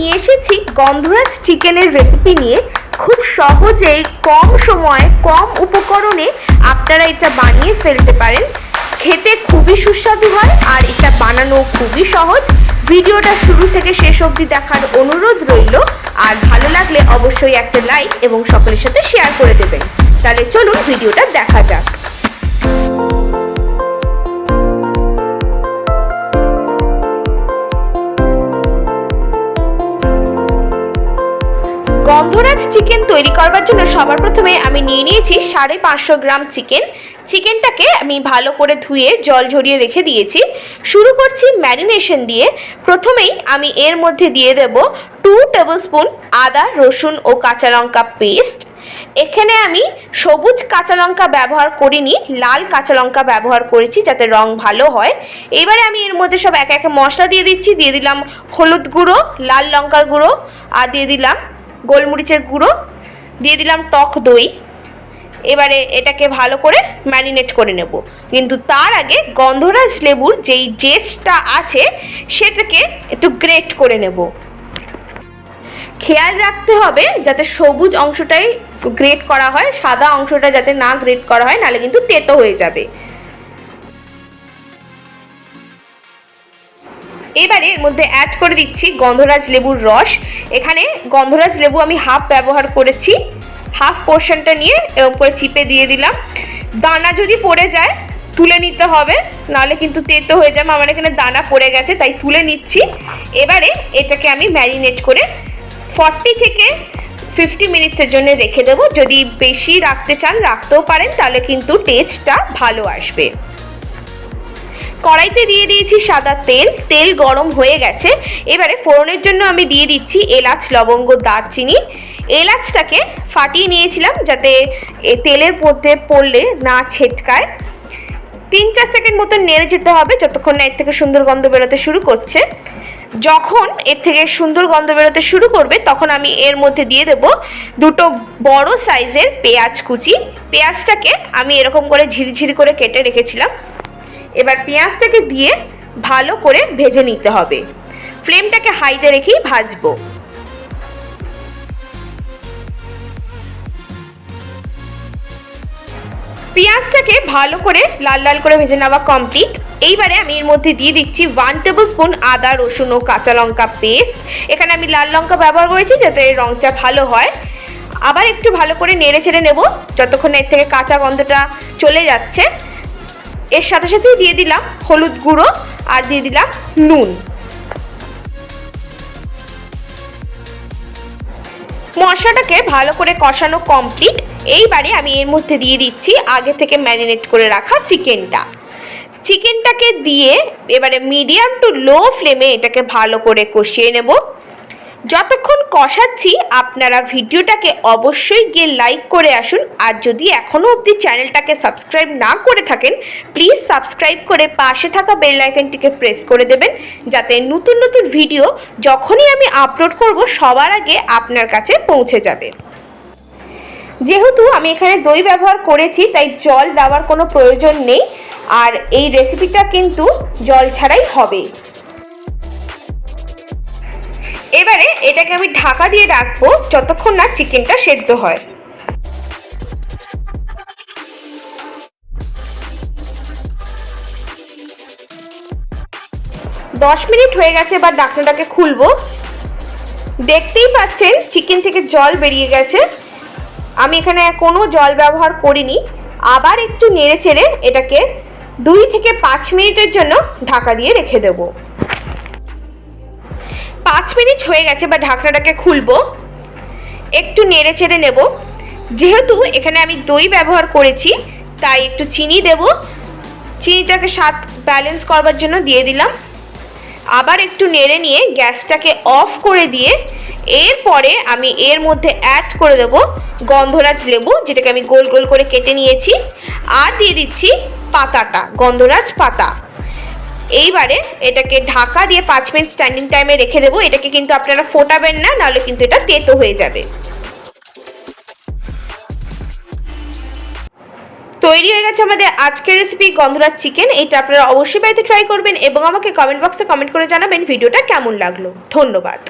নিয়ে এসেছি গন্ধরাজ চিকেনের রেসিপি নিয়ে। খুব সহজেই কম সময়ে কম উপকরণে আপনারা এটা বানিয়ে ফেলতে পারেন। খেতে খুবই সুস্বাদু হয় আর এটা বানানো খুবই সহজ। ভিডিওটা শুরু থেকে শেষ অবধি দেখার অনুরোধ রইল। আর ভালো লাগলে অবশ্যই একটা লাইক এবং সকলের সাথে শেয়ার করে দেবেন। তাহলে চলুন ভিডিওটা দেখা যাক। গন্ধরাজ চিকেন তৈরি করবার জন্য সবার প্রথমে আমি নিয়ে নিয়েছি 550 গ্রাম চিকেন। চিকেনটাকে আমি ভালো করে ধুয়ে জল ঝরিয়ে রেখে দিয়েছি। শুরু করছি ম্যারিনেশন দিয়ে। প্রথমেই আমি এর মধ্যে দিয়ে দেব 2 টেবিলস্পুন আদা রসুন ও কাঁচা লঙ্কা পেস্ট। এখানে আমি সবুজ কাঁচা লঙ্কা ব্যবহার করিনি, লাল কাঁচা লঙ্কা ব্যবহার করেছি যাতে রং ভালো হয়। এবারে আমি এর মধ্যে সব একে একে মশলা দিয়ে দিচ্ছি। দিয়ে দিলাম হলুদ গুঁড়ো, লাল লঙ্কার গুঁড়ো, আর দিয়ে দিলাম গোলমরিচের গুঁড়ো, দিয়ে দিলাম টক দই। এবারে এটাকে ভালো করে ম্যারিনেট করে নেব। কিন্তু তার আগে গন্ধরাজ লেবুর যেই জেস্টটা আছে সেটাকে একটু গ্রেট করে নেব। খেয়াল রাখতে হবে যাতে সবুজ অংশটাই গ্রেট করা হয়, সাদা অংশটা যাতে না গ্রেট করা হয়, নাহলে কিন্তু তেতো হয়ে যাবে। এবারে এর মধ্যে অ্যাড করে দিচ্ছি গন্ধরাজ লেবুর রস। এখানে গন্ধরাজ লেবু আমি হাফ ব্যবহার করেছি। হাফ পোর্শনটা নিয়ে এরকম করে চিপে দিয়ে দিলাম। দানা যদি পড়ে যায় তুলে নিতে হবে, নাহলে কিন্তু তেতো হয়ে যাবে। আমার এখানে দানা পড়ে গেছে তাই তুলে নিচ্ছি। এবারে এটাকে আমি ম্যারিনেট করে 40 থেকে 50 মিনিটসের জন্য রেখে দেবো। যদি বেশি রাখতে চান রাখতেও পারেন, তাহলে কিন্তু টেস্টটা ভালো আসবে। কড়াইতে দিয়ে দিয়েছি সাদা তেল। তেল গরম হয়ে গেছে। এবারে ফোড়নের জন্য আমি দিয়ে দিচ্ছি এলাচ, লবঙ্গ, দারচিনি। এলাচটাকে ফাটিয়ে নিয়েছিলাম যাতে তেলের মধ্যে পড়লে না ছেটকায়। 3-4 সেকেন্ড মতো নেড়ে যেতে হবে যতক্ষণ না এর থেকে সুন্দর গন্ধ বেরোতে শুরু করছে। যখন এর থেকে সুন্দর গন্ধ বেরোতে শুরু করবে তখন আমি এর মধ্যে দিয়ে দেব 2 বড় সাইজের পেঁয়াজ কুচি। পেঁয়াজটাকে আমি এরকম করে ঝিরিঝিরি করে কেটে রেখেছিলাম। এবার পেঁয়াজটাকে দিয়ে ভালো করে ভেজে নিতে হবে। ফ্লেমটাকে হাইতে রেখেই ভাজবো। পেঁয়াজটাকে ভালো করে লাল লাল করে ভেজে নেওয়া কমপ্লিট। এইবারে আমি এর মধ্যে দিয়ে দিচ্ছি 1 টেবিলস্পুন আদা রসুন ও কাঁচা লঙ্কা পেস্ট। এখানে আমি লাল লঙ্কা ব্যবহার করেছি যাতে রংটা ভালো হয়। আবার একটু ভালো করে নেড়ে চেড়ে নেব যতক্ষণ এর থেকে কাঁচা গন্ধটা চলে যাচ্ছে। এর সাথে সাথেই দিয়ে দিলাম হলুদ গুঁড়ো আর দিয়ে দিলাম নুন। মশলাটাকে ভালো করে কষানো কমপ্লিট। এইবারে আমি এর মধ্যে দিয়ে দিচ্ছি আগে থেকে ম্যারিনেট করে রাখা চিকেনটাকে দিয়ে এবারে মিডিয়াম টু লো ফ্লেমে এটাকে ভালো করে কষিয়ে নেব। যতক্ষণ কষাচ্ছি আপনারা ভিডিওটাকে অবশ্যই গিয়ে লাইক করে আসুন। আর যদি এখনও অবধি চ্যানেলটাকে সাবস্ক্রাইব না করে থাকেন প্লিজ সাবস্ক্রাইব করে পাশে থাকা বেল আইকনটিকে প্রেস করে দেবেন, যাতে নতুন নতুন ভিডিও যখনই আমি আপলোড করব সবার আগে আপনার কাছে পৌঁছে যাবে। যেহেতু আমি এখানে দই ব্যবহার করেছি তাই জল দেওয়ার কোনো প্রয়োজন নেই। আর এই রেসিপিটা কিন্তু জল ছাড়াই হবে। এবারে এটাকে আমি ঢাকা দিয়ে রাখবো যতক্ষণ না চিকেনটা সেদ্ধ হয়। 10 মিনিট হয়ে গেছে। এবার ঢাকনাটাকে খুলবো। দেখতেই পাচ্ছেন চিকেন থেকে জল বেরিয়ে গেছে। আমি এখানে কোনো জল ব্যবহার করিনি। আবার একটু নেড়ে চেড়ে এটাকে 2 থেকে 5 মিনিটের জন্য ঢাকা দিয়ে রেখে দেবো। 5 মিনিট হয়ে গেছে। বা ঢাকনাটাকে খুলবো, একটু নেড়ে চেড়ে নেব। যেহেতু এখানে আমি দই ব্যবহার করেছি তাই একটু চিনি দেব। চিনিটাকে স্বাদ ব্যালেন্স করবার জন্য দিয়ে দিলাম। আবার একটু নেড়ে নিয়ে গ্যাসটাকে অফ করে দিয়ে এরপরে আমি এর মধ্যে অ্যাড করে দেব গন্ধরাজ লেবু, যেটাকে আমি গোল গোল করে কেটে নিয়েছি। আর দিয়ে দিচ্ছি পাতাটা, গন্ধরাজ পাতা। এইবারে এটাকে ঢাকা দিয়ে 5 মিনিট স্ট্যান্ডিং টাইমে রেখে দেবো। এটাকে কিন্তু আপনারা ফোটাবেন না, নাহলে কিন্তু এটা তেতো হয়ে যাবে। তৈরি হয়ে গেছে আমাদের আজকের রেসিপি গন্ধরাজ চিকেন। এটা আপনারা অবশ্যই বাড়িতে ট্রাই করবেন এবং আমাকে কমেন্ট বক্সে কমেন্ট করে জানাবেন ভিডিওটা কেমন লাগলো। ধন্যবাদ।